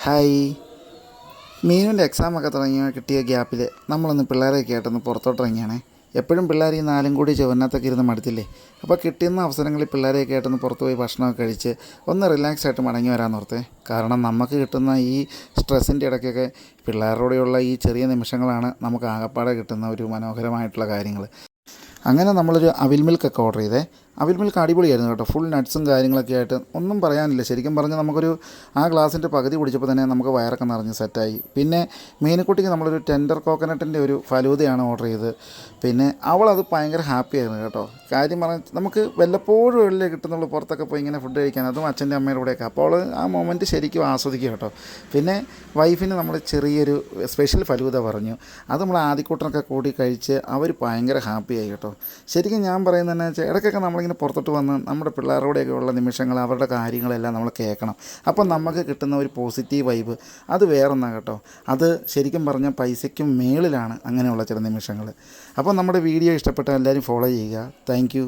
Hi. മീനുവിൻ്റെ എക്സാമൊക്കെ കിട്ടിയ ഗ്യാപ്പിൽ നമ്മളൊന്ന് പിള്ളേരെയൊക്കെ ആയിട്ടൊന്ന് പുറത്തോട്ടിറങ്ങിയാണേ. എപ്പോഴും പിള്ളേർ ഈ നാലും കൂടി ചുവന്നത്തൊക്കെ ഇരുന്ന് മടുത്തില്ലേ. അപ്പോൾ കിട്ടുന്ന അവസരങ്ങളിൽ പിള്ളേരെയൊക്കെ ആയിട്ടൊന്ന് പുറത്ത് പോയി ഭക്ഷണമൊക്കെ കഴിച്ച് ഒന്ന് റിലാക്സ് ആയിട്ട് മടങ്ങി വരാമെന്നോർത്തേ. കാരണം നമുക്ക് കിട്ടുന്ന ഈ സ്ട്രെസ്സിൻ്റെ ഇടയ്ക്കൊക്കെ പിള്ളേരോടെയുള്ള ഈ ചെറിയ നിമിഷങ്ങളാണ് നമുക്ക് ആകപ്പാടെ കിട്ടുന്ന ഒരു മനോഹരമായിട്ടുള്ള കാര്യങ്ങൾ. അങ്ങനെ നമ്മളൊരു അവിൽ മിൽക്കൊക്കെ ഓർഡർ ചെയ്തേ. അവിൽ മിൽക്ക് അടിപൊളിയായിരുന്നു കേട്ടോ. ഫുൾ നട്ട്സും കാര്യങ്ങളൊക്കെ ആയിട്ട് ഒന്നും പറയാനില്ല. ശരിക്കും പറഞ്ഞാൽ നമുക്കൊരു ആ ഗ്ലാസിൻ്റെ പകുതി കുടിച്ചപ്പോൾ തന്നെ നമുക്ക് വയറൊക്കെ നിറഞ്ഞ് സെറ്റായി. പിന്നെ മീനുക്കുട്ടിക്ക് നമ്മളൊരു ടെൻഡർ കോക്കനട്ടിൻ്റെ ഒരു ഫലൂദയാണ് ഓർഡർ ചെയ്തത്. പിന്നെ അവളത് ഭയങ്കര ഹാപ്പി ആയിരുന്നു കേട്ടോ. കാര്യം പറഞ്ഞാൽ നമുക്ക് വല്ലപ്പോഴും ഉള്ളിൽ കിട്ടുന്നുള്ളൂ പുറത്തൊക്കെ പോയി ഇങ്ങനെ ഫുഡ് കഴിക്കാൻ, അതും അച്ഛൻ്റെ അമ്മയുടെ കൂടെയൊക്കെ. അപ്പോൾ അവൾ ആ മൊമെൻറ്റ് ശരിക്കും ആസ്വദിക്കുക കേട്ടോ. പിന്നെ വൈഫിന് നമ്മൾ ചെറിയൊരു സ്പെഷ്യൽ ഫലൂദ പറഞ്ഞു. അത് നമ്മൾ ആദ്യക്കൂട്ടനൊക്കെ കൂടി കഴിച്ച് അവർ ഭയങ്കര ഹാപ്പിയായി കേട്ടോ. ശരിക്കും ഞാൻ പറയുന്നതെന്ന് വെച്ചാൽ ഇടയ്ക്കൊക്കെ നമ്മളിങ്ങനെ പുറത്തോട്ട് വന്ന് നമ്മുടെ പിള്ളേരോടെയൊക്കെ ഉള്ള നിമിഷങ്ങൾ, അവരുടെ കാര്യങ്ങളെല്ലാം നമ്മൾ കേൾക്കണം. അപ്പം നമുക്ക് കിട്ടുന്ന ഒരു പോസിറ്റീവ് വൈബ് അത് വേറൊന്നാണ് കേട്ടോ. അത് ശരിക്കും പറഞ്ഞാൽ പൈസയ്ക്കും മേളിലാണ് അങ്ങനെയുള്ള ചില നിമിഷങ്ങൾ. അപ്പോൾ നമ്മുടെ വീഡിയോ ഇഷ്ടപ്പെട്ട എല്ലാവരും ഫോളോ ചെയ്യുക. Thank you.